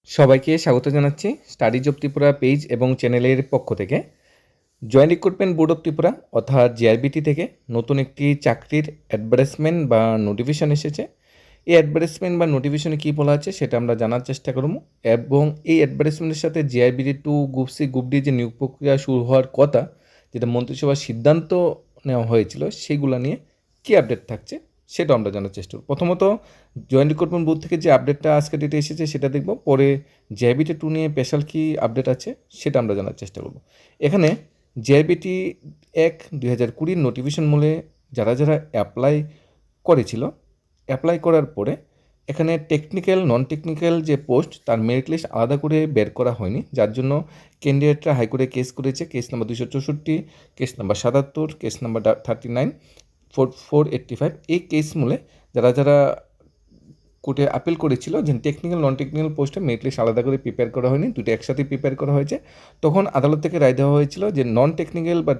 সবাইকে স্বাগত জানাচ্ছি স্টাডিজ অফ ত্রিপুরা পেজ এবং চ্যানেলের পক্ষ থেকে। Joint recruitment board of Tripura অর্থাৎ জিআরবিটি থেকে নতুন একটি চাকরির অ্যাডভার্টাইজমেন্ট বা নোটিফিকেশন এসেছে। এই অ্যাডভার্টাইজমেন্ট বা নোটিফিকেশনে কী বলা আছে সেটা আমরা জানার চেষ্টা করব, এবং এই অ্যাডভার্টাইজমেন্টের সাথে GRBT to group C group D যে নিয়োগ প্রক্রিয়া শুরু হওয়ার কথা, যেটা মন্ত্রিসভার সিদ্ধান্ত নেওয়া হয়েছিল, সেগুলো নিয়ে কী আপডেট থাকছে সেটা আমরা জানার চেষ্টা করব। প্রথমত জয়েন্ট রিক্রুটমেন্ট বোর্ড থেকে যে আপডেটটা আজকে ডেটে এসেছে সেটা দেখব, পরে জিআরবিটি টু নিয়ে স্পেশাল কী আপডেট আছে সেটা আমরা জানার চেষ্টা করব। এখানে জিআরবিটি 1/2020 নোটিফিকেশন মূলে যারা যারা অ্যাপ্লাই করেছিল, অ্যাপ্লাই করার পরে এখানে টেকনিক্যাল নন টেকনিক্যাল যে পোস্ট তার মেরিট লিস্ট আলাদা করে বের করা হয়নি, যার জন্য ক্যান্ডিডেটরা হাইকোর্টে কেস করেছে। Case number 264, case number 77, case number 39, 485। এই কেস মূলে যারা যারা কোর্টে আপিল করেছিল যে টেকনিক্যাল নন টেকনিক্যাল পোস্টে মেরিট লিস্ট আলাদা করে প্রিপেয়ার করা হয়নি, দুটো একসাথে প্রিপেয়ার করা হয়েছে। তখন আদালত থেকে রায় দেওয়া হয়েছিল যে নন টেকনিক্যাল বা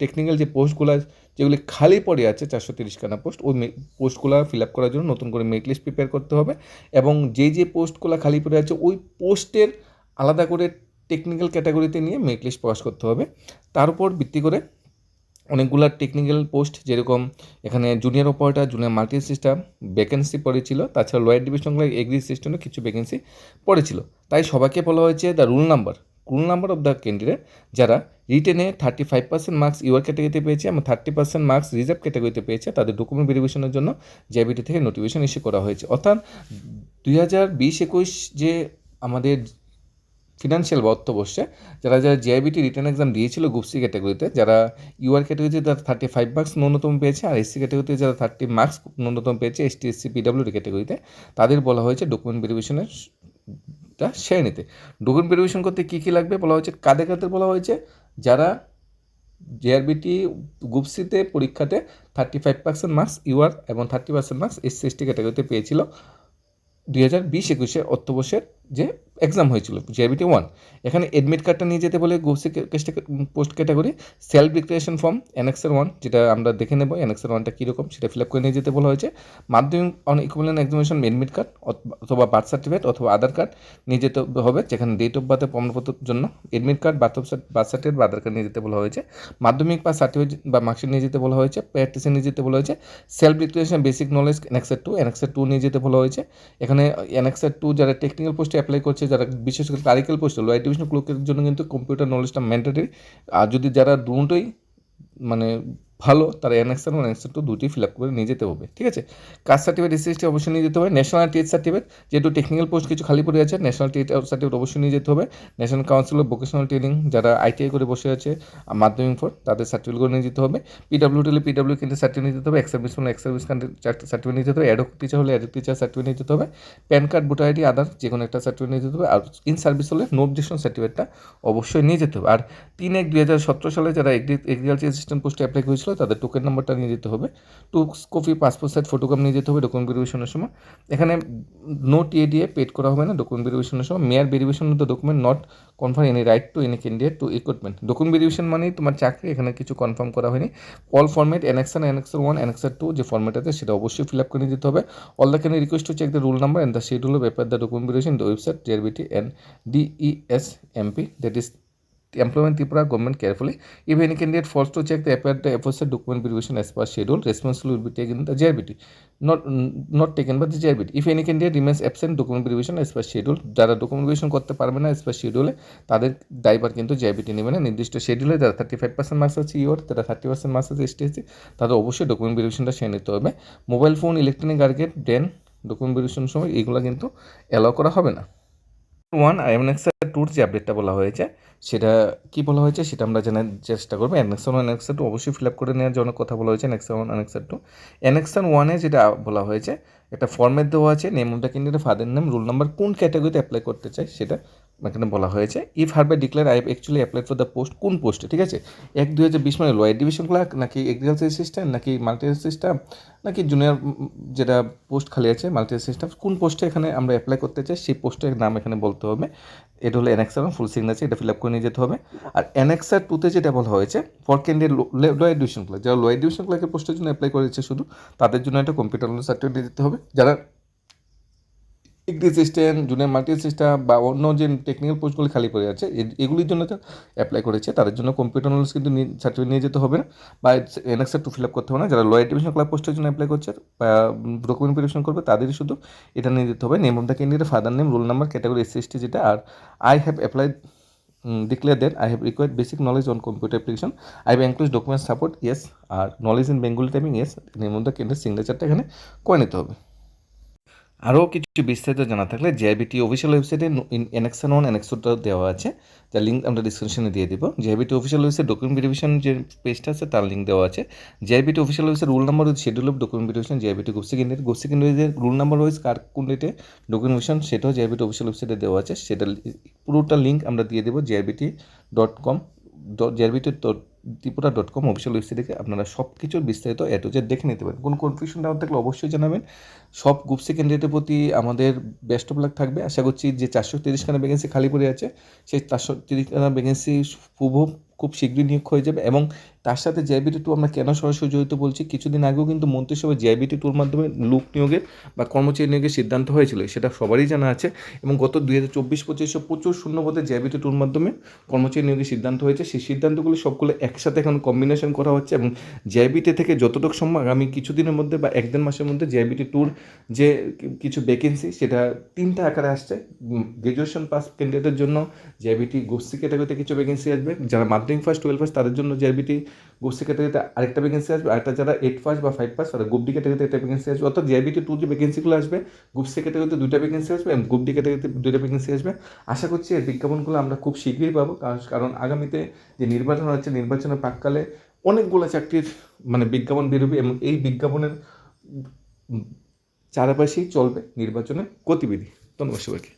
টেকনিক্যাল যে পোস্টগুলো যেগুলি খালি পড়ে আছে 430খানা পোস্ট, ওই পোস্টগুলো ফিল আপ করার জন্য নতুন করে মেরিট লিস্ট প্রিপেয়ার করতে হবে, এবং যে পোস্টগুলো খালি পড়ে আছে ওই পোস্টের আলাদা করে টেকনিক্যাল ক্যাটাগরিতে নিয়ে মেরিট লিস্ট প্রকাশ করতে হবে। তার উপর ভিত্তি করে অনেকগুলো টেকনিক্যাল পোস্ট, যেরকম এখানে junior operator, junior multi system vacancy পড়েছিল, তাছাড়া লোয়ার ডিভিশনগুলো এগ্রি সিস্টেমে কিছু ভ্যাকেন্সি পড়েছিল। তাই সবাইকে বলা হয়েছে the roll number of the candidate যারা রিটেনে 35% মার্কস ইউআর ক্যাটাগরিতে পেয়েছে এবং 30% মার্কস রিজার্ভ ক্যাটাগরিতে পেয়েছে, তাদের ডকুমেন্ট ভেরিফিকেশনের জন্য জিআরবিটি থেকে নোটিফিকেশন ইস্যু করা হয়েছে। অর্থাৎ 2020-21 যে আমাদের ফিনান্সিয়াল বা অর্থবর্ষে যারা যারা জিআইবিটি রিটার্ন এক্সাম দিয়েছিল গ্রুপ সি ক্যাটাগরিতে, যারা ইউআর ক্যাটাগরিতে যারা 35 মার্কস ন্যূনতম পেয়েছে, আর এসসি ক্যাটাগরিতে যারা 30 মার্কস ন্যূনতম পেয়েছে, এসটি এসসি পিডাব্লিউডি ক্যাটাগরিতে, তাদের বলা হয়েছে ডকুমেন্ট ভেরিফিকেশনটা সেরে নিতে। ডকুমেন্ট ভেরিফিকেশন করতে কী কী লাগবে বলা হয়েছে, কাদের কাদের বলা হয়েছে, যারা জিআরবিটি গ্রুপ সিতে পরীক্ষাতে 35% মার্কস ইউআর এবং 30% মার্কস এসসি এসটি ক্যাটাগরিতে পেয়েছিল 2020-21 অর্থবর্ষের যে এক্সাম হয়েছিল জিআরবিটি 1। এখানে অ্যাডমিট কার্ডটা নিয়ে যেতে বলে group C post category, self declaration form annexure 1, যেটা আমরা দেখে নেব অ্যানেক্সার 1টা কীরকম সেটা ফিল আপ করে নিয়ে যেতে বলা হয়েছে। মাধ্যমিক on equivalent examination admit card অথবা বার্থ সার্টিফিকেট অথবা আধার কার্ড নিয়ে যেতে হবে, যেখানে ডেট অফ বার্থের প্রমাণপত্রের জন্য অ্যাডমিট কার্ড, বার্থ সার্টিফিকেট বা আধার কার্ড নিয়ে যেতে বলা হয়েছে। মাধ্যমিক বা সার্টিফিকেট বা মার্কশিট নিয়ে যেতে বলা হয়েছে। প্র্যাকটিসে নিয়ে যেতে বলা হয়েছে। Self declaration basic knowledge annexure 2 নিয়ে যেতে বলা হয়েছে। এখানে অ্যানেক্সার 2 যারা টেকনিক্যাল পোস্টে অ্যাপ্লাই করছে, যারা বিশেষ করে ক্লারিক্যাল পোস্টে লোয়ার ডিভিশন ক্লুকের জন্য কিন্তু কম্পিউটার নলেজটা ম্যান্ডেটরি। আর যদি যারা দুটোই মানে ভালো, তারা অ্যানেক্সার 1 অ্যানেক্সার 2 দুটি ফিল আপ করে নিয়ে যেতে হবে, ঠিক আছে। কাস্ট সার্টিফিকেট এসএসটি অবশ্যই নিয়ে যেতে হবে। ন্যাশনাল টেস্ট সার্টিফিকেট, যেহেতু টেকনিক্যাল পোস্ট কিছু খালি পড়ে আছে, ন্যাশনাল টেস্ট সার্টিফিকেট অবশ্যই নিয়ে যেতে হবে। National council of vocational training যারা আইটিআই করে বসে আছে মাধ্যমিক পর, তাদের সার্টিফিকেটগুলো নিয়ে যেতে হবে। পিডাব্লিউ কিন্তু সার্টিফিকেট নিয়ে যেতে হবে। এক্স সার্ভিস হলে এক্স সার্ভিস সার্টিফিকেট নিয়ে যেতে হবে। অ্যাডহক টিচার হলে অ্যাডহক টিচার সার্টিফিকেট নিয়ে যেতে হবে। প্যান কার্ড, ভোটার আইডি, আদার যে কোনো একটা সার্টিফিকেট নিয়ে যেতে হবে। আর ইন সার্ভিস হলে নো অবজেকশন সার্টিফিকেটটা অবশ্যই নিয়ে যেতে হবে। আর 3/1/2017 সালে যারা এগ্রিকালচার অ্যাসিস্ট্যান্ট পোস্টে অ্যাপ্লাই করেছিল, তাদের টোকেন নাম্বারটা নিয়ে যেতে হবে। 2 কপি পাসপোর্ট সাইজ ফটোগ্রাফ নিয়ে যেতে হবে ডকুমেন্ট ভেরিফিকেশনের সময়। এখানে নো টিএডিএ পেড করা হবে না ডকুমেন্ট ভেরিফিকেশনের সময়। Mere verification of the document not confirm any right to any candidate to recruitment. Document verification মানেই তোমার চাকরি, এখানে কিছু কনফার্ম করা হয়নি। অল ফর্মেট অ্যানেক্সার 1, অ্যানেক্সার 2 যে ফর্মেট আছে সেটা অবশ্যই ফিল আপ করে নিয়ে যেতে হবে। All the candidate request to check the roll number and the schedule of paper the document verification the website GRBT and DESMP, that is Employment Tripura government carefully. If any candidate fails to check the aforesaid document verification as per schedule, responsibility will be taken the JRBT, not taken by the JRBT. If any candidate remains absent document verification as per schedule, যারা document verification করতে পারবে না as per schedule, তাদের দায়ভার কিন্তু JRBT নেবে না। নির্দিষ্ট শিডিউলে যারা 35% মার্কস আছে ইওর, যারা 30% মার্কস আছে এসটিএসসি, তাদের অবশ্যই ডকুমেন্ট ভেরিফিকেশনটা সেরে নিতে হবে। মোবাইল ফোন, ইলেকট্রনিক গার্গেট, ব্রেন ডকুমেন্ট ভেরিফিকেশনের সময় এগুলো কিন্তু অ্যালাউ করা হবে না। 1 আর অ্যানেক্সার 2 যে আপডেটটা বলা হয়েছে সেটা কি বলা হয়েছে সেটা আমরা জানার চেষ্টা করবো। অ্যানেক্সার 1 অ্যানেক্সার 2 অবশ্যই ফিল আপ করে নেওয়ার জন্য কথা বলা হয়েছে। অ্যানেক্সার 1 অ্যানেক্সার 2, অ্যানেক্সার 1-এ যেটা বলা হয়েছে, একটা ফর্মেট দেওয়া আছে, name of the candidate, father name, roll number, কোন ক্যাটাগরিতে অ্যাপ্লাই করতে চাই সেটা এখানে বলা হয়েছে। If hereby declare I have actually apply for the post, কোন পোস্টে, ঠিক আছে। 1/2020 মানে লোয়ার ডিভিশন ক্লার্ক, নাকি এগ্রিকালচার অ্যাসিস্ট্যান্ট, নাকি মাল্টি অ্যাসিস্ট্যান্ট, নাকি জুনিয়র যেটা পোস্ট খালি আছে মাল্টি অ্যাসিস্ট্যান্ট, কোন পোস্টে এখানে আমরা অ্যাপ্লাই করতে চাই সেই পোস্টের নাম এখানে বলতে হবে। এটা হলো অ্যানেক্সার 1 ফুল সিগনেচার, এটা ফিল আপ করে নিয়ে যেতে হবে। আর অ্যানেক্সার 2-তে যেটা বলা হয়েছে, for candidate lower division clerk, যারা লোয়ার ডিভিশন ক্লার্কের পোস্টের জন্য অ্যাপ্লাই করেছে শুধু, তাদের জন্য একটা কম্পিউটার নলেজ সার্টিফিকেট দিতে হবে। যারা degree assistant, junior multi assistant বা অন্য যে টেকনিক্যাল পোস্টগুলো খালি পড়ে আছে এগুলির জন্য তো অ্যাপ্লাই করেছে, তাদের জন্য কম্পিউটার নলেজ কিন্তু সার্টিফিকেট নিয়ে যেতে হবে না বা এনএক্সার টু ফিল আপ করতে হবে না। যারা লয়ার ডিভিশন ক্লাব পোস্টের জন্য অ্যাপ্লাই করছে বা ডকুমেন্ট ভেরিফিকেশন করবে তাদেরই শুধু এটা নিয়ে যেতে হবে। Name of the candidate, father name, roll number, category SC/ST যেটা, আর I have applied declare that I have required basic knowledge on computer application. I have included document support, yes, আর knowledge in Bengali typing, yes, name of the candidate সিগনেচারটা এখানে করে নিতে হবে। আরও কিছু বিস্তারিত জানা থাকলে জেআইবিটি অফিসিয়াল ওয়েবসাইটে অ্যানেক্সার 1 অ্যানেক্সার 2 দেওয়া আছে, যার লিঙ্ক আমরা ডিসক্রিপশনে দিয়ে দিব। JIBT official website document verification যে পেজটা আছে তার লিঙ্ক দেওয়া আছে। JIBT official website rule number with schedule of document verification JIBT group secondary rule number wise কার কোন ডেটে ডকুমেন্ট ভেরিফিকেশন সেটাও জেআইবিটি অফিসিয়াল ওয়েবসাইটে দেওয়া আছে, সেটা পুরোটা লিঙ্ক আমরা দিয়ে দেবো jrbit.com ত্রিপুরা.com অফিসিয়াল ওয়েবসাইট থেকে আপনারা সব কিছুর বিস্তারিত এ দেখে নিতে পারেন। কোনো কনফিউশন ডাউট থাকলে অবশ্যই জানাবেন। সব গ্রুপ সি ক্যান্ডিডেটের প্রতি আমাদের বেস্ট অফ লাক থাকবে। আশা করছি যে 430খানা ভ্যাকেন্সি খালি পড়ে আছে সেই 430খানা ভ্যাকেন্সি খুব শীঘ্রই নিয়োগ হয়ে যাবে। এবং তার সাথে জেআইবিটি 2 আমরা কেন সরাসরি জড়িত বলছি, কিছুদিন আগেও কিন্তু মন্ত্রিসভায় জেআইবিটি 2 মাধ্যমে লোক নিয়োগের বা কর্মচারী নিয়োগের সিদ্ধান্ত হয়েছিল, সেটা সবারই জানা আছে। এবং গত 2024-25 প্রচুর শূন্যপদে জেআইবিটি 2 মাধ্যমে কর্মচারী নিয়োগের সিদ্ধান্ত হয়েছে। সেই সিদ্ধান্তগুলো সবগুলো একসাথে এখন কম্বিনেশন করা হচ্ছে এবং জেআইবিটি থেকে যতটুকু সম্ভব আগামী কিছুদিনের মধ্যে বা 1-1.5 মাসের মধ্যে জেআইবিটি 2 যে কিছু ভ্যাকেন্সি সেটা 3টা আকারে আসছে। গ্র্যাজুয়েশন পাস ক্যান্ডিডেটের জন্য জেআইবিটি গোষ্ঠী ক্যাটাগরিতে কিছু ভ্যাকেন্সি আসবে, যারা মাধ্যমিক ফার্স্ট 12 পাস তাদের জন্য জেআইবিটি গোষ্ঠী ক্যাটাগরিতে আরেকটা ভ্যাকেন্সি আসবে, আরেকটা যারা 8 পাস বা 5 পাস তারা গ্রুপ ডি ক্যাটাগরিতে একটা ভ্যাকেন্সি আসবে। অর্থাৎ জেআইবিটি 2 যে ভ্যাকেন্সিগুলো আসবে গ্রুপ সি ক্যাটাগরিতে 2টা ভ্যাকেন্সি আসবে এবং গ্রুপ ডি ক্যাটাগরিতে 2টা ভ্যাকেন্সি আসবে। আশা করছি এর বিজ্ঞাপনগুলো আমরা খুব শীঘ্রই পাবো, কারণ আগামীতে যে নির্বাচন হচ্ছে নির্বাচনের প্রাককালে অনেকগুলো চাকরির বিজ্ঞাপন বেরোবে এবং এই বিজ্ঞাপনের চারপাশেই চলবে নির্বাচনের গতিবিধি। ধন্যবাদ সবাইকে।